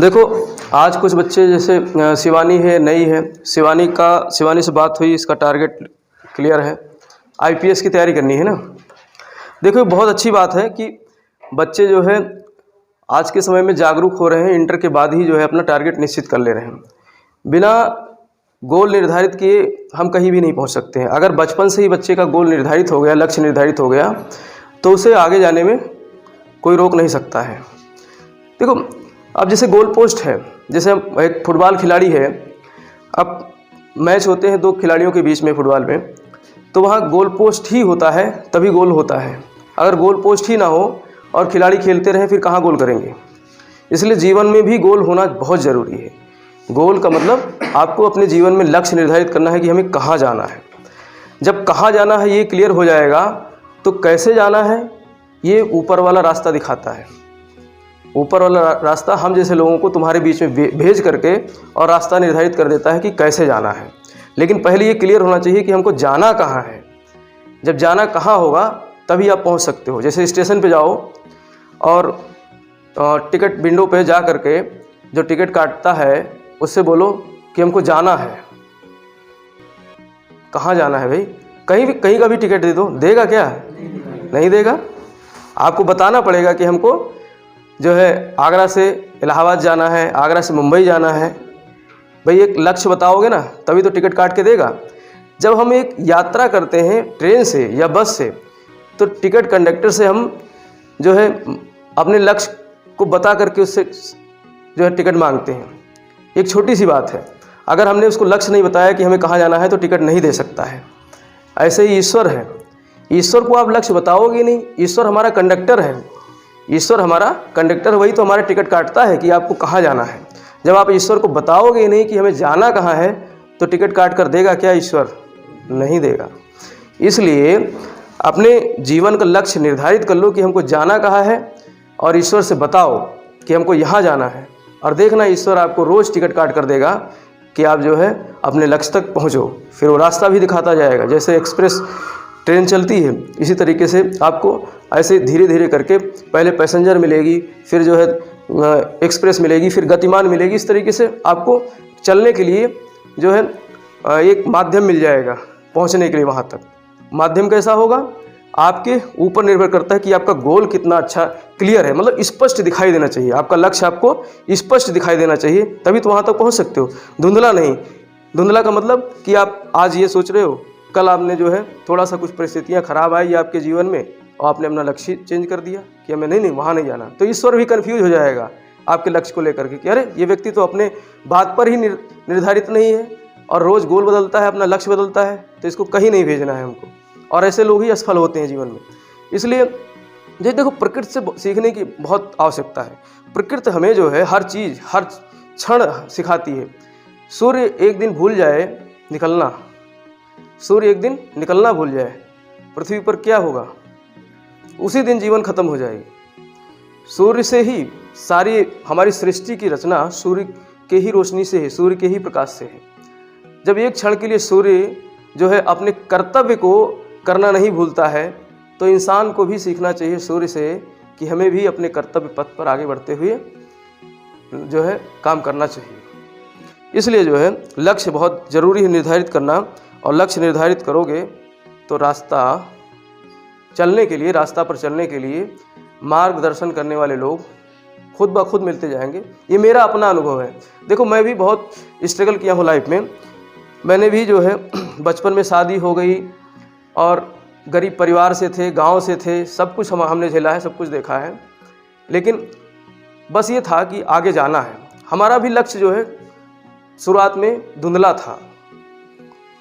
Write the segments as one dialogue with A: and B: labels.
A: देखो, आज कुछ बच्चे जैसे शिवानी है, नई है, शिवानी से बात हुई, इसका टारगेट क्लियर है, आईपीएस की तैयारी करनी है ना। देखो, ये बहुत अच्छी बात है कि बच्चे जो है आज के समय में जागरूक हो रहे हैं, इंटर के बाद ही जो है अपना टारगेट निश्चित कर ले रहे हैं। बिना गोल निर्धारित किए हम कहीं भी नहीं पहुंच सकते हैं। अगर बचपन से ही बच्चे का गोल निर्धारित हो गया, लक्ष्य निर्धारित हो गया, तो उसे आगे जाने में कोई रोक नहीं सकता है। देखो, अब जैसे गोल पोस्ट है, जैसे हम एक फुटबॉल खिलाड़ी है, अब मैच होते हैं दो खिलाड़ियों के बीच में फुटबॉल में, तो वहाँ गोल पोस्ट ही होता है तभी गोल होता है। अगर गोल पोस्ट ही ना हो और खिलाड़ी खेलते रहें फिर कहाँ गोल करेंगे। इसलिए जीवन में भी गोल होना बहुत ज़रूरी है। गोल का मतलब आपको अपने जीवन में लक्ष्य निर्धारित करना है कि हमें कहाँ जाना है। जब कहाँ जाना है ये क्लियर हो जाएगा तो कैसे जाना है ये ऊपर वाला रास्ता दिखाता है। ऊपर वाला रास्ता हम जैसे लोगों को तुम्हारे बीच में भेज करके और रास्ता निर्धारित कर देता है कि कैसे जाना है। लेकिन पहले ये क्लियर होना चाहिए कि हमको जाना कहाँ है। जब जाना कहाँ होगा तभी आप पहुंच सकते हो। जैसे स्टेशन पे जाओ और टिकट विंडो पे जा करके जो टिकट काटता है उससे बोलो कि हमको जाना है। कहाँ जाना है भाई? कहीं का भी टिकट दे दो, देगा क्या? नहीं देगा। आपको बताना पड़ेगा कि हमको जो है आगरा से इलाहाबाद जाना है, आगरा से मुंबई जाना है। भाई एक लक्ष्य बताओगे ना तभी तो टिकट काट के देगा। जब हम एक यात्रा करते हैं ट्रेन से या बस से तो टिकट कंडक्टर से हम जो है अपने लक्ष्य को बता करके उससे जो है टिकट मांगते हैं। एक छोटी सी बात है, अगर हमने उसको लक्ष्य नहीं बताया कि हमें कहाँ जाना है तो टिकट नहीं दे सकता है। ऐसे ही ईश्वर है, ईश्वर को आप लक्ष्य बताओगे नहीं, ईश्वर हमारा कंडक्टर है। ईश्वर हमारा कंडक्टर, वही तो हमारा टिकट काटता है कि आपको कहाँ जाना है। जब आप ईश्वर को बताओगे नहीं कि हमें जाना कहाँ है तो टिकट काट कर देगा क्या ईश्वर? नहीं देगा। इसलिए अपने जीवन का लक्ष्य निर्धारित कर लो कि हमको जाना कहाँ है और ईश्वर से बताओ कि हमको यहाँ जाना है, और देखना ईश्वर आपको रोज़ टिकट काट कर देगा कि आप जो है अपने लक्ष्य तक पहुँचो। फिर वो रास्ता भी दिखाता जाएगा। जैसे एक्सप्रेस ट्रेन चलती है इसी तरीके से आपको ऐसे धीरे धीरे करके पहले पैसेंजर मिलेगी, फिर जो है एक्सप्रेस मिलेगी, फिर गतिमान मिलेगी। इस तरीके से आपको चलने के लिए जो है एक माध्यम मिल जाएगा पहुंचने के लिए वहां तक। माध्यम कैसा होगा आपके ऊपर निर्भर करता है कि आपका गोल कितना अच्छा क्लियर है, मतलब स्पष्ट दिखाई देना चाहिए। आपका लक्ष्य आपको स्पष्ट दिखाई देना चाहिए तभी तो वहाँ तक पहुँच सकते हो, धुंधला नहीं। धुंधला का मतलब कि आप आज ये सोच रहे हो, कल आपने जो है थोड़ा सा कुछ परिस्थितियाँ खराब आई आपके जीवन में और आपने अपना लक्ष्य चेंज कर दिया कि हमें नहीं वहाँ नहीं जाना, तो ईश्वर भी कंफ्यूज हो जाएगा आपके लक्ष्य को लेकर के कि अरे ये व्यक्ति तो अपने बात पर ही निर्धारित नहीं है और रोज़ गोल बदलता है, अपना लक्ष्य बदलता है, तो इसको कहीं नहीं भेजना है हमको। और ऐसे लोग ही असफल होते हैं जीवन में। इसलिए ये देखो, प्रकृति से सीखने की बहुत आवश्यकता है। प्रकृति हमें जो है हर चीज़ हर क्षण सिखाती है। सूर्य एक दिन भूल जाए निकलना, सूर्य एक दिन निकलना भूल जाए, पृथ्वी पर क्या होगा? उसी दिन जीवन खत्म हो जाएगी। सूर्य से ही सारी हमारी सृष्टि की रचना सूर्य के ही रोशनी से है, सूर्य के ही प्रकाश से है। जब एक क्षण के लिए सूर्य जो है अपने कर्तव्य को करना नहीं भूलता है तो इंसान को भी सीखना चाहिए सूर्य से कि हमें भी अपने कर्तव्य पथ पर आगे बढ़ते हुए जो है काम करना चाहिए। इसलिए जो है लक्ष्य बहुत ज़रूरी है निर्धारित करना, और लक्ष्य निर्धारित करोगे तो रास्ता पर चलने के लिए मार्गदर्शन करने वाले लोग खुद ब खुद मिलते जाएंगे। ये मेरा अपना अनुभव है। देखो, मैं भी बहुत स्ट्रगल किया हूँ लाइफ में। मैंने भी जो है बचपन में शादी हो गई और गरीब परिवार से थे, गांव से थे, सब कुछ हमने झेला है, सब कुछ देखा है। लेकिन बस ये था कि आगे जाना है। हमारा भी लक्ष्य जो है शुरुआत में धुंधला था,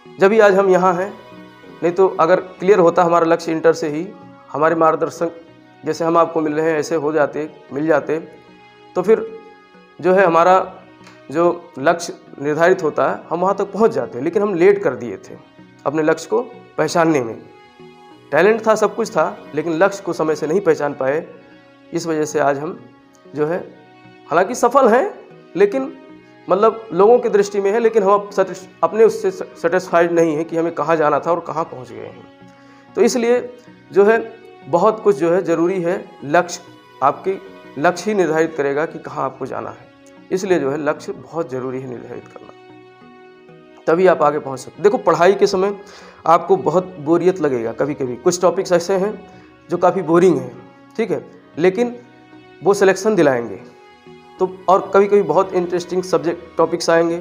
A: जब भी आज हम यहाँ हैं। नहीं तो अगर क्लियर होता हमारा लक्ष्य इंटर से ही, हमारे मार्गदर्शक जैसे हम आपको मिल रहे हैं ऐसे मिल जाते तो फिर जो है हमारा जो लक्ष्य निर्धारित होता है हम वहाँ तक पहुँच जाते। लेकिन हम लेट कर दिए थे अपने लक्ष्य को पहचानने में। टैलेंट था, सब कुछ था, लेकिन लक्ष्य को समय से नहीं पहचान पाए। इस वजह से आज हम जो है हालांकि सफल हैं, लेकिन मतलब लोगों की दृष्टि में है, लेकिन हम अपने उससे सेटिस्फाइड नहीं है कि हमें कहाँ जाना था और कहाँ पहुँच गए हैं। तो इसलिए जो है बहुत कुछ जो है ज़रूरी है। लक्ष्य आपके लक्ष्य ही निर्धारित करेगा कि कहाँ आपको जाना है। इसलिए जो है लक्ष्य बहुत ज़रूरी है निर्धारित करना, तभी आप आगे पहुंच सकते। देखो पढ़ाई के समय आपको बहुत बोरियत लगेगा, कभी कभी कुछ टॉपिक्स ऐसे हैं जो काफ़ी बोरिंग हैं, ठीक है, लेकिन वो सिलेक्शन दिलाएंगे। तो और कभी कभी बहुत इंटरेस्टिंग सब्जेक्ट टॉपिक्स आएंगे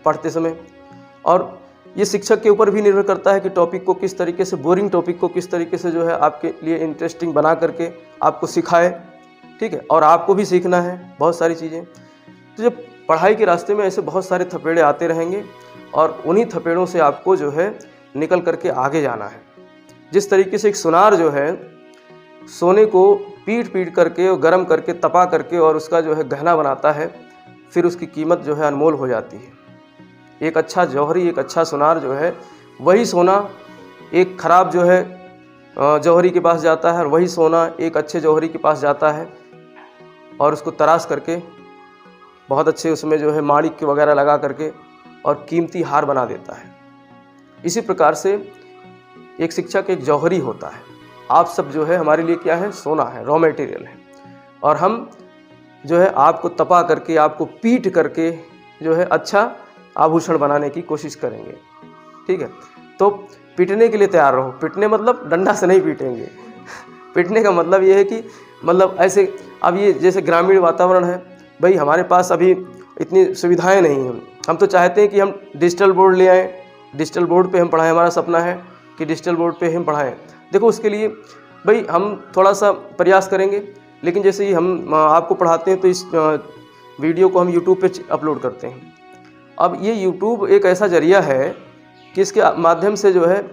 A: पढ़ते समय, और ये शिक्षक के ऊपर भी निर्भर करता है कि टॉपिक को किस तरीके से, बोरिंग टॉपिक को किस तरीके से जो है आपके लिए इंटरेस्टिंग बना करके आपको सिखाए, ठीक है, और आपको भी सीखना है बहुत सारी चीज़ें। तो जब पढ़ाई के रास्ते में ऐसे बहुत सारे थपेड़े आते रहेंगे और उन्हीं थपेड़ों से आपको जो है निकल करके आगे जाना है। जिस तरीके से एक सुनार जो है सोने को पीट पीट करके और गर्म करके तपा करके और उसका जो है गहना बनाता है, फिर उसकी कीमत जो है अनमोल हो जाती है। एक अच्छा जौहरी, एक अच्छा सुनार जो है, वही सोना एक ख़राब जो है जौहरी के पास जाता है, और वही सोना एक अच्छे जौहरी के पास जाता है और उसको तराश करके बहुत अच्छे उसमें जो है माणिक्य वगैरह लगा करके और कीमती हार बना देता है। इसी प्रकार से एक शिक्षक एक जौहरी होता है। आप सब जो है हमारे लिए क्या है, सोना है, रॉ मटेरियल है, और हम जो है आपको तपा करके, आपको पीट करके जो है अच्छा आभूषण बनाने की कोशिश करेंगे, ठीक है। तो पीटने के लिए तैयार रहो। पीटने मतलब डंडा से नहीं पीटेंगे पीटने का मतलब ये है कि मतलब ऐसे, अब ये जैसे ग्रामीण वातावरण है भाई, हमारे पास अभी इतनी सुविधाएं नहीं हैं। हम तो चाहते हैं कि हम डिजिटल बोर्ड ले आएँ, डिजिटल बोर्ड पे हम पढ़ाएं। हमारा सपना है कि डिजिटल बोर्ड पे हम पढ़ाएं। देखो उसके लिए भाई हम थोड़ा सा प्रयास करेंगे, लेकिन जैसे ही हम आपको पढ़ाते हैं तो इस वीडियो को हम यूट्यूब पे अपलोड करते हैं। अब ये यूट्यूब एक ऐसा जरिया है कि इसके माध्यम से जो है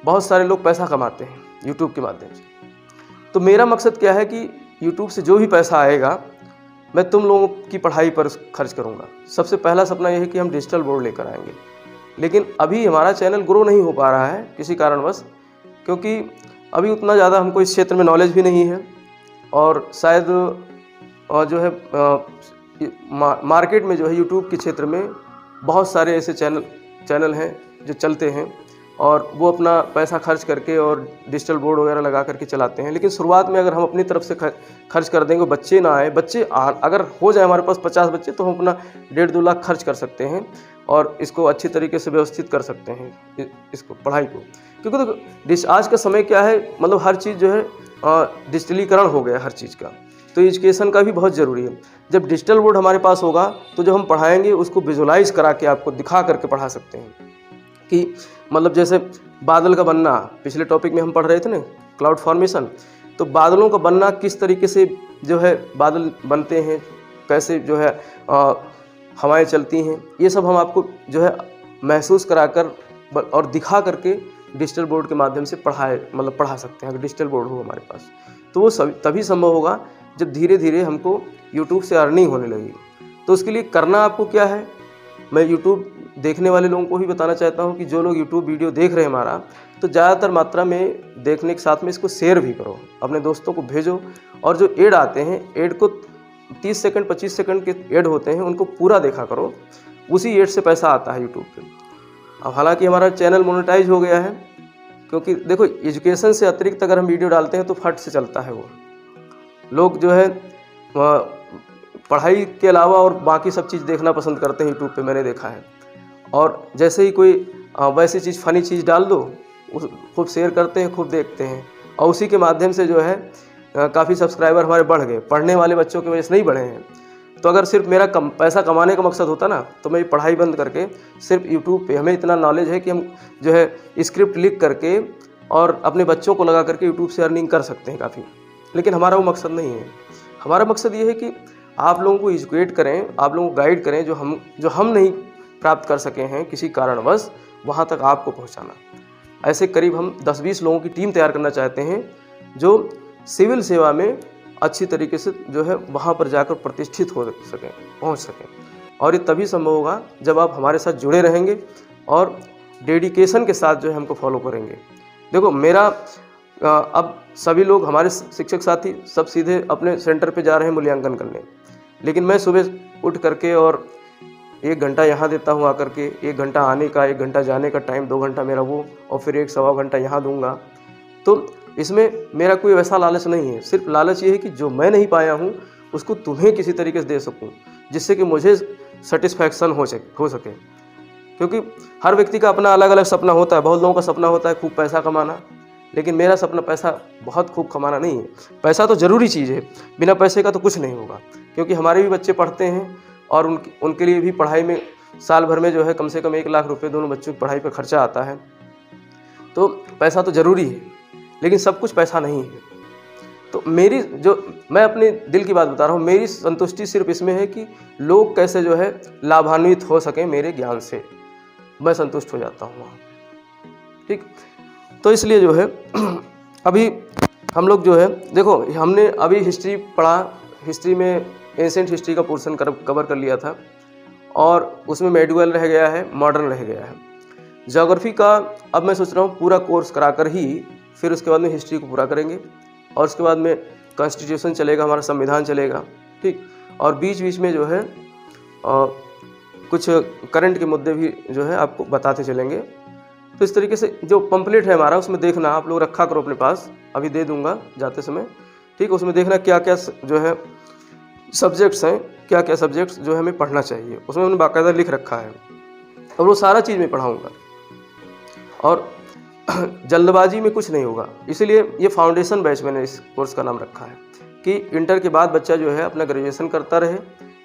A: बहुत सारे लोग पैसा कमाते हैं यूट्यूब के माध्यम से। तो मेरा मकसद क्या है कि यूट्यूब से जो भी पैसा आएगा मैं तुम लोगों की पढ़ाई पर खर्च करूँगा। सबसे पहला सपना यह है कि हम डिजिटल बोर्ड लेकर आएंगे, लेकिन अभी हमारा चैनल ग्रो नहीं हो पा रहा है किसी कारणवश, क्योंकि अभी उतना ज़्यादा हमको इस क्षेत्र में नॉलेज भी नहीं है, और शायद जो है मार्केट में जो है यूट्यूब के क्षेत्र में बहुत सारे ऐसे चैनल हैं जो चलते हैं और वो अपना पैसा खर्च करके और डिजिटल बोर्ड वगैरह लगा करके चलाते हैं। लेकिन शुरुआत में अगर हम अपनी तरफ से खर्च कर देंगे, बच्चे ना आए, अगर हो जाए हमारे पास 50 बच्चे, तो हम अपना 1.5-2 लाख खर्च कर सकते हैं और इसको अच्छी तरीके से व्यवस्थित कर सकते हैं इसको, पढ़ाई को। क्योंकि तो आज का समय क्या है, मतलब हर चीज़ जो है डिजिटलीकरण हो गया हर चीज़ का, तो एजुकेशन का भी बहुत ज़रूरी है। जब डिजिटल बोर्ड हमारे पास होगा तो जब हम पढ़ाएंगे उसको विजुलाइज करा के आपको दिखा करके पढ़ा सकते हैं कि मतलब जैसे बादल का बनना, पिछले टॉपिक में हम पढ़ रहे थे ना, क्लाउड फॉर्मेशन। तो बादलों का बनना किस तरीके से जो है बादल बनते हैं, कैसे जो है हवाएं चलती हैं, ये सब हम आपको जो है महसूस कराकर और दिखा करके डिजिटल बोर्ड के माध्यम से पढ़ा सकते हैं। अगर डिजिटल बोर्ड हो हमारे पास तो वो तभी संभव होगा जब धीरे धीरे हमको यूट्यूब से अर्निंग होने लगेगी। तो उसके लिए करना आपको क्या है, मैं यूट्यूब देखने वाले लोगों को भी बताना चाहता हूं कि जो लोग यूट्यूब वीडियो देख रहे हैं हमारा, तो ज़्यादातर मात्रा में देखने के साथ में इसको शेयर भी करो, अपने दोस्तों को भेजो। और जो ऐड आते हैं, ऐड को 30 सेकंड 25 सेकंड के ऐड होते हैं, उनको पूरा देखा करो, उसी ऐड से पैसा आता है यूट्यूब पे। अब हालांकि हमारा चैनल मोनेटाइज हो गया है, क्योंकि देखो एजुकेशन से अतिरिक्त अगर हम वीडियो डालते हैं तो फट से चलता है। वो लोग जो है पढ़ाई के अलावा और बाकी सब चीज़ देखना पसंद करते हैं यूट्यूब पे, मैंने देखा है। और जैसे ही कोई वैसी चीज़, फनी चीज़ डाल दो, खूब शेयर करते हैं, खूब देखते हैं, और उसी के माध्यम से जो है काफ़ी सब्सक्राइबर हमारे बढ़ गए। पढ़ने वाले बच्चों की वजह से नहीं बढ़े हैं। तो अगर सिर्फ मेरा पैसा कमाने का मकसद होता ना, तो मैं पढ़ाई बंद करके सिर्फ यूट्यूब पे, हमें इतना नॉलेज है कि हम जो है स्क्रिप्ट लिख करके और अपने बच्चों को लगा करके यूट्यूब से अर्निंग कर सकते हैं काफ़ी। लेकिन हमारा वो मकसद नहीं है। हमारा मकसद ये है कि आप लोगों को एजुकेट करें, आप लोगों को गाइड करें, जो हम नहीं प्राप्त कर सके हैं किसी कारणवश, वहाँ तक आपको पहुँचाना। ऐसे करीब हम 10-20 लोगों की टीम तैयार करना चाहते हैं जो सिविल सेवा में अच्छी तरीके से जो है वहाँ पर जाकर प्रतिष्ठित हो सकें, पहुँच सकें। और ये तभी संभव होगा जब आप हमारे साथ जुड़े रहेंगे और डेडिकेशन के साथ जो है हमको फॉलो करेंगे। देखो मेरा अब सभी लोग हमारे शिक्षक साथी सब सीधे अपने सेंटर पे जा रहे हैं मूल्यांकन करने, लेकिन मैं सुबह उठ करके और 1 घंटा यहाँ देता हूँ आकर के, 1 घंटा आने का, 1 घंटा जाने का टाइम, 2 घंटा मेरा वो, और फिर 1-1.25 घंटा यहाँ दूंगा। तो इसमें मेरा कोई वैसा लालच नहीं है। सिर्फ लालच ये है कि जो मैं नहीं पाया हूँ उसको तुम्हें किसी तरीके से दे सकूं, जिससे कि मुझे सेटिस्फैक्शन हो सके। क्योंकि हर व्यक्ति का अपना अलग अलग सपना होता है। बहुत लोगों का सपना होता है खूब पैसा कमाना, लेकिन मेरा सपना पैसा बहुत खूब कमाना नहीं है। पैसा तो ज़रूरी चीज़ है, बिना पैसे का तो कुछ नहीं होगा। क्योंकि हमारे भी बच्चे पढ़ते हैं और उनके लिए भी पढ़ाई में साल भर में जो है कम से कम 1 लाख रुपए दोनों बच्चों की पढ़ाई पर खर्चा आता है। तो पैसा तो ज़रूरी है, लेकिन सब कुछ पैसा नहीं है। तो मैं अपने दिल की बात बता रहा हूँ, मेरी संतुष्टि सिर्फ इसमें है कि लोग कैसे जो है लाभान्वित हो सकें मेरे ज्ञान से, मैं संतुष्ट हो जाता हूँ। ठीक, तो इसलिए जो है अभी हम लोग जो है देखो, हमने अभी हिस्ट्री पढ़ा, हिस्ट्री में एंशिएंट हिस्ट्री का पोर्शन कवर कर लिया था और उसमें मेडिवल रह गया है, मॉडर्न रह गया है। ज्योग्राफी का अब मैं सोच रहा हूँ पूरा कोर्स कराकर ही फिर उसके बाद में हिस्ट्री को पूरा करेंगे और उसके बाद में कॉन्स्टिट्यूशन चलेगा, हमारा संविधान चलेगा। ठीक, और बीच बीच में जो है कुछ करंट के मुद्दे भी जो है आपको बताते चलेंगे। तो इस तरीके से जो पंपलेट है हमारा, उसमें देखना आप लोग रखा करो अपने पास, अभी दे दूंगा जाते समय। ठीक, उसमें देखना क्या क्या जो है सब्जेक्ट्स हैं, क्या क्या सब्जेक्ट्स जो है हमें पढ़ना चाहिए, उसमें मैंने बाकायदा लिख रखा है और वो सारा चीज़ मैं पढ़ाऊँगा। और जल्दबाजी में कुछ नहीं होगा, इसीलिए ये फाउंडेशन बैच मैंने इस कोर्स का नाम रखा है कि इंटर के बाद बच्चा जो है अपना ग्रेजुएशन करता रहे,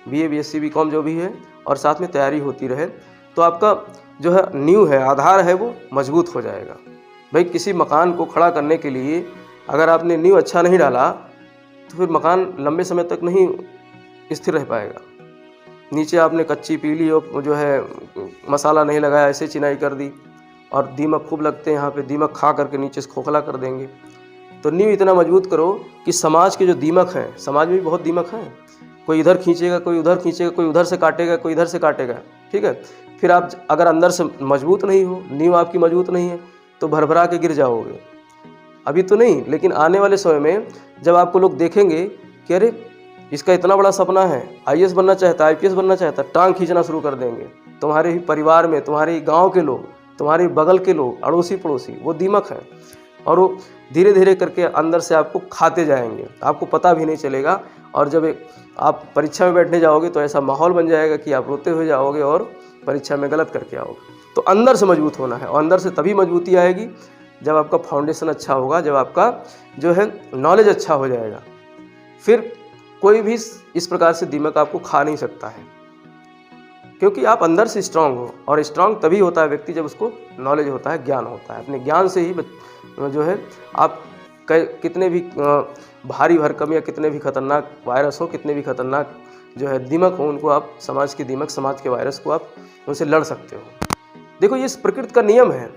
A: BA BSc BCom जो भी है, और साथ में तैयारी होती रहे, तो आपका जो है नींव है, आधार है, वो मजबूत हो जाएगा। भाई किसी मकान को खड़ा करने के लिए अगर आपने नींव अच्छा नहीं डाला तो फिर मकान लंबे समय तक नहीं स्थिर रह पाएगा। नीचे आपने कच्ची पीली और जो है मसाला नहीं लगाया, ऐसे चिनाई कर दी और दीमक खूब लगते हैं यहाँ पे, दीमक खा करके नीचे से खोखला कर देंगे। तो नींव इतना मजबूत करो कि समाज के जो दीमक हैं, समाज में भी बहुत दीमक हैं, कोई इधर खींचेगा, कोई उधर खींचेगा, कोई उधर से काटेगा, कोई इधर से काटेगा। ठीक है, फिर आप अगर अंदर से मजबूत नहीं हो, नींव आपकी मजबूत नहीं है, तो भरभरा के गिर जाओगे। अभी तो नहीं, लेकिन आने वाले समय में जब आपको लोग देखेंगे कि अरे इसका इतना बड़ा सपना है, IAS बनना चाहता है, IPS बनना चाहता है, टांग खींचना शुरू कर देंगे। तुम्हारे ही परिवार में, तुम्हारे गाँव के लोग, तुम्हारे बगल के लोग, अड़ोसी पड़ोसी, वो दीमक है और वो धीरे धीरे करके अंदर से आपको खाते जाएंगे, आपको पता भी नहीं चलेगा। और जब आप परीक्षा में बैठने जाओगे तो ऐसा माहौल बन जाएगा कि आप रोते हुए जाओगे और परीक्षा में गलत करके आओगे। तो अंदर से मजबूत होना है और अंदर से तभी मजबूती आएगी जब आपका फाउंडेशन अच्छा होगा, जब आपका जो है नॉलेज अच्छा हो जाएगा। फिर कोई भी इस प्रकार से दीमक आपको खा नहीं सकता है, क्योंकि आप अंदर से स्ट्रांग हो। और स्ट्रांग तभी होता है व्यक्ति जब उसको नॉलेज होता है, ज्ञान होता है। अपने ज्ञान से ही जो है आप कितने भी भारी भरकम या कितने भी खतरनाक वायरस हो, कितने भी खतरनाक जो है दीमक हो, उनको आप, समाज की दीमक, समाज के वायरस को आप उनसे लड़ सकते हो। देखो ये प्रकृति का नियम है,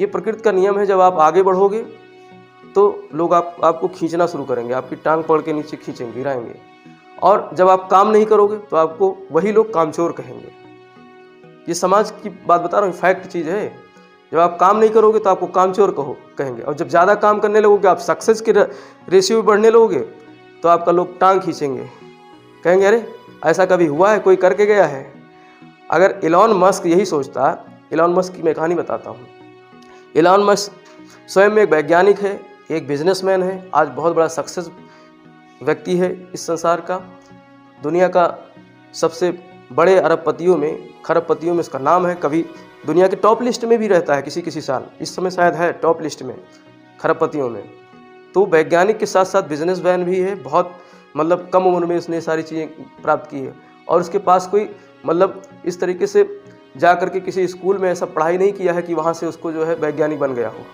A: ये प्रकृति का नियम है। जब आप आगे बढ़ोगे तो लोग आपको खींचना शुरू करेंगे, आपकी टांग पकड़ के नीचे खींचेंगे, गिराएंगे। और जब आप काम नहीं करोगे तो आपको वही लोग कामचोर कहेंगे। ये समाज की बात बता रहा हूँ, फैक्ट चीज़ है। जब आप काम नहीं करोगे तो आपको कामचोर कहेंगे, और जब ज़्यादा काम करने लगोगे, आप सक्सेस के रेशियो में बढ़ने लगोगे, तो आपका लोग टांग खींचेंगे, कहेंगे अरे ऐसा कभी हुआ है, कोई करके गया है। अगर इलॉन मस्क यही सोचता, इलॉन मस्क की मैं कहानी बताता हूँ। इलॉन मस्क स्वयं में एक वैज्ञानिक है, एक बिजनेसमैन है, आज बहुत बड़ा सक्सेस व्यक्ति है इस संसार का। दुनिया का सबसे बड़े अरबपतियों में, खरबपतियों में इसका नाम है। कभी दुनिया के टॉप लिस्ट में भी रहता है किसी साल, इस समय शायद है टॉप लिस्ट में, खरबपतियों में। तो वैज्ञानिक के साथ साथ बिजनेसमैन भी है। बहुत मतलब कम उम्र में उसने सारी चीज़ें प्राप्त की है, और उसके पास कोई मतलब इस तरीके से जा करके किसी स्कूल में ऐसा पढ़ाई नहीं किया है कि वहाँ से उसको जो है वैज्ञानिक बन गया हो।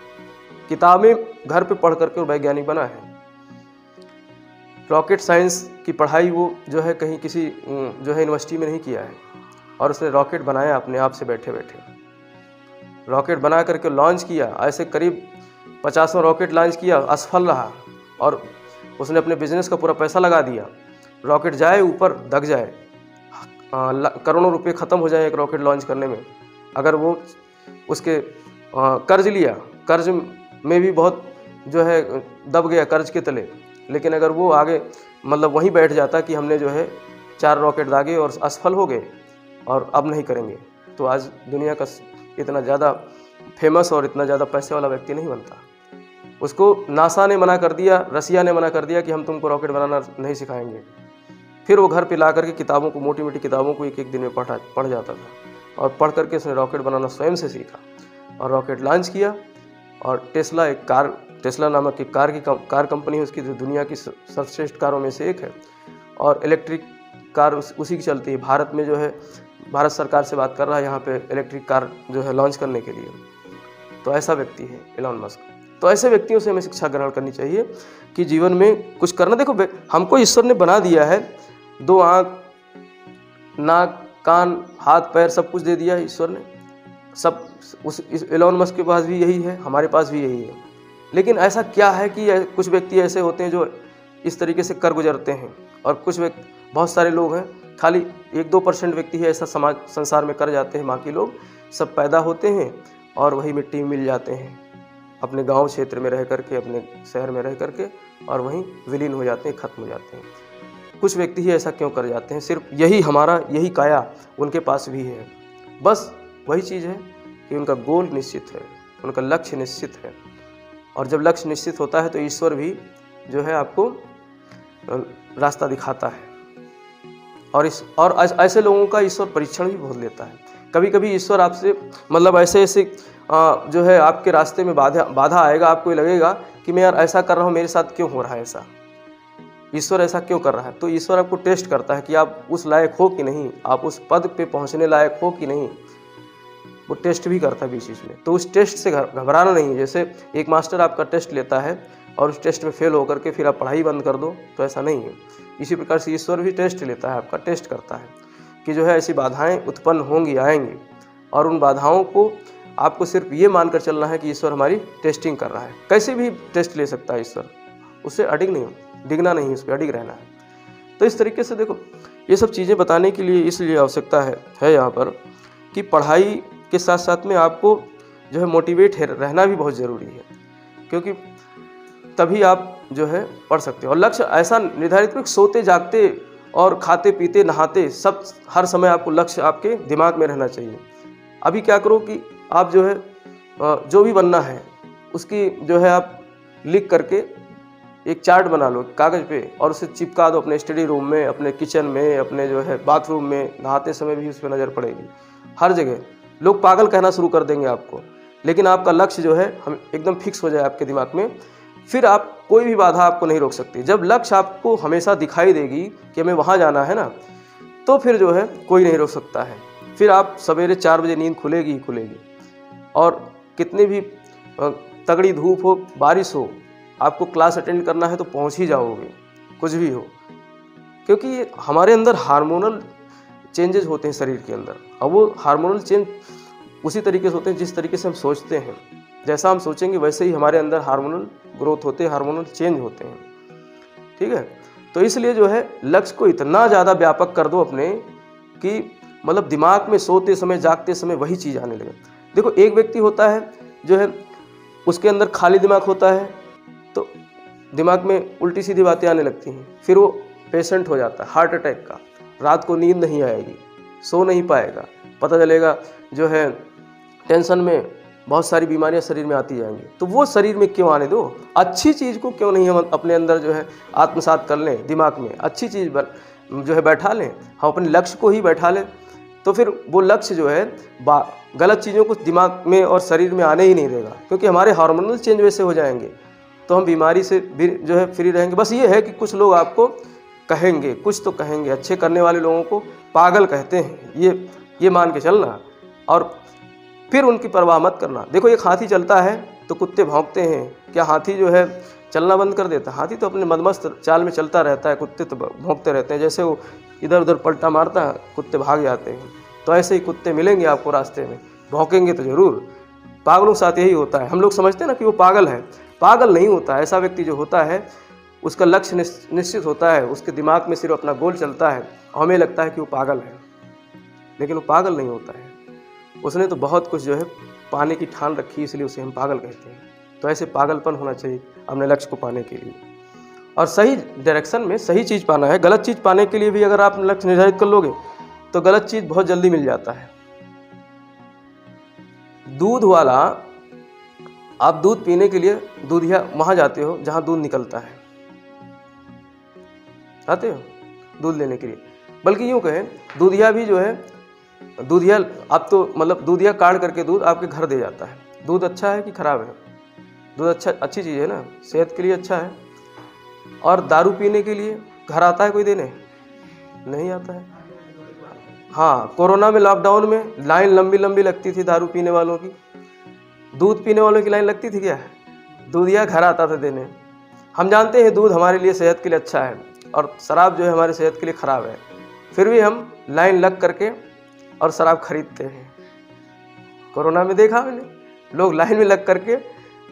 A: किताबें घर पे पढ़ करके वो वैज्ञानिक बना है। रॉकेट साइंस की पढ़ाई वो जो है कहीं किसी जो है यूनिवर्सिटी में नहीं किया है, और उसने रॉकेट बनाया अपने आप से बैठे बैठे। रॉकेट बना करके लॉन्च किया, ऐसे करीब 50वां रॉकेट लॉन्च किया, असफल रहा, और उसने अपने बिजनेस का पूरा पैसा लगा दिया। रॉकेट जाए ऊपर, दग जाए, करोड़ों रुपए ख़त्म हो जाए एक रॉकेट लॉन्च करने में। अगर वो उसके कर्ज लिया, कर्ज में भी बहुत जो है दब गया कर्ज के तले। लेकिन अगर वो आगे मतलब वहीं बैठ जाता कि हमने जो है 4 रॉकेट दागे और असफल हो गए और अब नहीं करेंगे, तो आज दुनिया का इतना ज़्यादा फेमस और इतना ज़्यादा पैसे वाला व्यक्ति नहीं बनता। उसको नासा ने मना कर दिया, रसिया ने मना कर दिया कि हम तुमको रॉकेट बनाना नहीं सिखाएंगे। फिर वो घर पे ला करके किताबों को, मोटी मोटी किताबों को एक एक दिन में पढ़ जाता था और पढ़ करके उसने रॉकेट बनाना स्वयं से सीखा और रॉकेट लॉन्च किया। और टेस्ला एक कार, टेस्ला नामक एक कार कंपनी है उसकी, जो दुनिया की सर्वश्रेष्ठ कारों में से एक है और इलेक्ट्रिक कार उसी की चलती है। भारत में जो है भारत सरकार से बात कर रहा है यहाँ पे इलेक्ट्रिक कार जो है लॉन्च करने के लिए। तो ऐसा व्यक्ति है एलन मस्क। तो ऐसे व्यक्तियों से हमें शिक्षा ग्रहण करनी चाहिए कि जीवन में कुछ करना। देखो हमको ईश्वर ने बना दिया है, 2 आँख, नाक, कान, हाथ, पैर सब कुछ दे दिया है ईश्वर ने। सब उस एलन मस्क के पास भी यही है, हमारे पास भी यही है। लेकिन ऐसा क्या है कि कुछ व्यक्ति ऐसे होते हैं जो इस तरीके से कर गुजरते हैं और कुछ व्यक्ति, बहुत सारे लोग हैं, खाली 1-2% व्यक्ति है ऐसा समाज संसार में कर जाते हैं। बाकी लोग सब पैदा होते हैं और वही मिट्टी में मिल जाते हैं, अपने गांव क्षेत्र में रह करके, अपने शहर में रह करके, और वहीं विलीन हो जाते हैं, खत्म हो जाते हैं। कुछ व्यक्ति ही ऐसा क्यों कर जाते हैं? सिर्फ यही काया उनके पास भी है। बस वही चीज़ है कि उनका गोल निश्चित है, उनका लक्ष्य निश्चित है। और जब लक्ष्य निश्चित होता है तो ईश्वर भी जो है आपको रास्ता दिखाता है। और ऐसे लोगों का ईश्वर परीक्षण भी बहुत लेता है। कभी कभी ईश्वर आपसे मतलब ऐसे जो है आपके रास्ते में बाधा आएगा, आपको ये लगेगा कि मैं यार ऐसा कर रहा हूँ, मेरे साथ क्यों हो रहा है ऐसा, ईश्वर ऐसा क्यों कर रहा है। तो ईश्वर आपको टेस्ट करता है कि आप उस लायक हो कि नहीं, आप उस पद पे पहुँचने लायक हो कि नहीं, वो टेस्ट भी करता है बीच बीच में। तो उस टेस्ट से घबराना नहीं। जैसे एक मास्टर आपका टेस्ट लेता है और उस टेस्ट में फेल होकर के फिर आप पढ़ाई बंद कर दो, तो ऐसा नहीं है। इसी प्रकार से ईश्वर भी टेस्ट लेता है, आपका टेस्ट करता है कि जो है ऐसी बाधाएं उत्पन्न होंगी, आएंगी, और उन बाधाओं को आपको सिर्फ ये मानकर चलना है कि ईश्वर हमारी टेस्टिंग कर रहा है। कैसे भी टेस्ट ले सकता है ईश्वर, उससे डिगना नहीं, उस पर अडिग रहना है। तो इस तरीके से देखो, ये सब चीज़ें बताने के लिए इसलिए आवश्यकता है यहाँ पर कि पढ़ाई के साथ साथ में आपको जो है मोटिवेट रहना भी बहुत ज़रूरी है, क्योंकि तभी आप जो है पढ़ सकते हो। और लक्ष्य ऐसा निर्धारित करो, सोते जागते और खाते पीते नहाते सब हर समय आपको लक्ष्य आपके दिमाग में रहना चाहिए। अभी क्या करो कि आप जो है जो भी बनना है उसकी जो है आप लिख करके एक चार्ट बना लो कागज़ पे और उसे चिपका दो अपने स्टडी रूम में, अपने किचन में, अपने जो है बाथरूम में, नहाते समय भी उस पर नज़र पड़ेगी। हर जगह लोग पागल कहना शुरू कर देंगे आपको, लेकिन आपका लक्ष्य जो है हम एकदम फिक्स हो जाए आपके दिमाग में, फिर आप कोई भी बाधा आपको नहीं रोक सकती। जब लक्ष्य आपको हमेशा दिखाई देगी कि हमें वहाँ जाना है ना, तो फिर जो है कोई नहीं रोक सकता है। फिर आप सवेरे 4 बजे नींद खुलेगी ही खुलेगी, और कितनी भी तगड़ी धूप हो, बारिश हो, आपको क्लास अटेंड करना है तो पहुँच ही जाओगे, कुछ भी हो। क्योंकि हमारे अंदर हार्मोनल चेंजेस होते हैं शरीर के अंदर, और वो हार्मोनल चेंज उसी तरीके से होते हैं जिस तरीके से हम सोचते हैं। जैसा हम सोचेंगे वैसे ही हमारे अंदर हार्मोनल ग्रोथ होते हैं, हार्मोनल चेंज होते हैं। ठीक है, तो इसलिए जो है लक्ष्य को इतना ज़्यादा व्यापक कर दो अपने कि मतलब दिमाग में सोते समय जागते समय वही चीज़ आने लगे। देखो, एक व्यक्ति होता है जो है उसके अंदर खाली दिमाग होता है, तो दिमाग में उल्टी सीधी बातें आने लगती हैं, फिर वो पेशेंट हो जाता है हार्ट अटैक का। रात को नींद नहीं आएगी, सो नहीं पाएगा, पता चलेगा जो है टेंशन में बहुत सारी बीमारियां शरीर में आती जाएंगी। तो वो शरीर में क्यों आने दो, अच्छी चीज़ को क्यों नहीं हम अपने अंदर जो है आत्मसात कर लें, दिमाग में अच्छी चीज़ जो है बैठा लें, हम अपने लक्ष्य को ही बैठा लें। तो फिर वो लक्ष्य जो है गलत चीज़ों को दिमाग में और शरीर में आने ही नहीं देगा, क्योंकि हमारे हार्मोनल चेंज वैसे हो जाएंगे, तो हम बीमारी से भी जो है फ्री रहेंगे। बस ये है कि कुछ लोग आपको कहेंगे, कुछ तो कहेंगे, अच्छे करने वाले लोगों को पागल कहते हैं, ये मान के चलना, और फिर उनकी परवाह मत करना। देखो, एक हाथी चलता है तो कुत्ते भौंकते हैं, क्या हाथी जो है चलना बंद कर देता? हाथी तो अपने मदमस्त चाल में चलता रहता है, कुत्ते तो भौंकते रहते हैं। जैसे वो इधर उधर पलटा मारता है, कुत्ते भाग जाते हैं। तो ऐसे ही कुत्ते मिलेंगे आपको रास्ते में, भौंकेंगे तो ज़रूर। पागलों के साथ यही होता है। हम लोग समझते हैं ना कि वो पागल है, पागल नहीं होता। ऐसा व्यक्ति जो होता है उसका लक्ष्य निश्चित होता है, उसके दिमाग में सिर्फ अपना गोल चलता है, हमें लगता है कि वो पागल है, लेकिन वो पागल नहीं होता है। उसने तो बहुत कुछ जो है पाने की ठान रखी, इसलिए उसे हम पागल कहते हैं। तो ऐसे पागलपन होना चाहिए अपने लक्ष्य को पाने के लिए, और सही डायरेक्शन में सही चीज़ पाना है। गलत चीज़ पाने के लिए भी अगर आप लक्ष्य निर्धारित कर लोगे तो गलत चीज़ बहुत जल्दी मिल जाता है। दूध वाला, आप दूध पीने के लिए दूधिया वहाँ जाते हो जहाँ दूध निकलता है, आते हो, दूध लेने के लिए। बल्कि यूँ कहें दूधिया भी जो है, दूधिया अब तो मतलब दूधिया काट करके दूध आपके घर दे जाता है। दूध अच्छा है कि ख़राब है? दूध अच्छी चीज़ है ना, सेहत के लिए अच्छा है। और दारू पीने के लिए घर आता है कोई देने? नहीं आता है। हाँ, कोरोना में लॉकडाउन में लाइन लंबी लंबी लगती थी दारू पीने वालों की, दूध पीने वालों की लाइन लगती थी क्या? दूधिया घर आता था देने। हम जानते हैं दूध हमारे लिए सेहत के लिए अच्छा है और शराब जो है हमारी सेहत के लिए ख़राब है, फिर भी हम लाइन लग करके और शराब खरीदते हैं। कोरोना में देखा मैंने, लोग लाइन में लग करके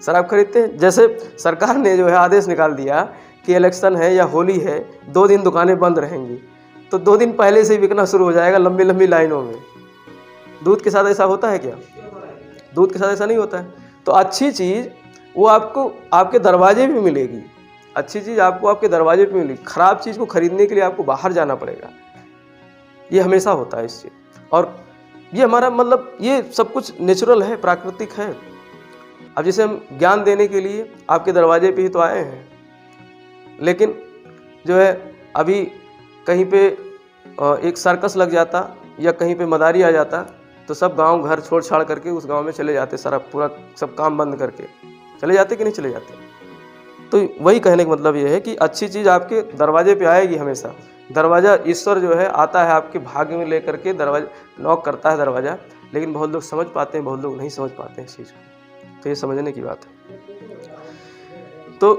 A: शराब खरीदते हैं। जैसे सरकार ने जो है आदेश निकाल दिया कि इलेक्शन है या होली है, 2 दिन दुकानें बंद रहेंगी, तो 2 दिन पहले से ही बिकना शुरू हो जाएगा लंबी लंबी लाइनों में। दूध के साथ ऐसा होता है क्या? दूध के साथ ऐसा नहीं होता है। तो अच्छी चीज़ वो आपको आपके दरवाजे पे मिलेगी, अच्छी चीज़ आपको आपके दरवाजे पे मिलेगी। ख़राब चीज़ को खरीदने के लिए आपको बाहर जाना पड़ेगा। ये हमेशा होता है इससे। और ये हमारा मतलब ये सब कुछ नेचुरल है, प्राकृतिक है। अब जैसे हम ज्ञान देने के लिए आपके दरवाजे पे ही तो आए हैं, लेकिन जो है अभी कहीं पे एक सर्कस लग जाता या कहीं पे मदारी आ जाता तो सब गांव घर छोड़ छाड़ करके उस गांव में चले जाते, सारा पूरा सब काम बंद करके चले जाते कि नहीं चले जाते। तो वही कहने का मतलब ये है कि अच्छी चीज़ आपके दरवाजे पे आएगी हमेशा। दरवाज़ा ईश्वर जो है आता है आपके भाग्य में लेकर के, दरवाजा नॉक करता है दरवाज़ा, लेकिन बहुत लोग समझ पाते हैं, बहुत लोग नहीं समझ पाते हैं इस चीज़ को। तो ये समझने की बात है। तो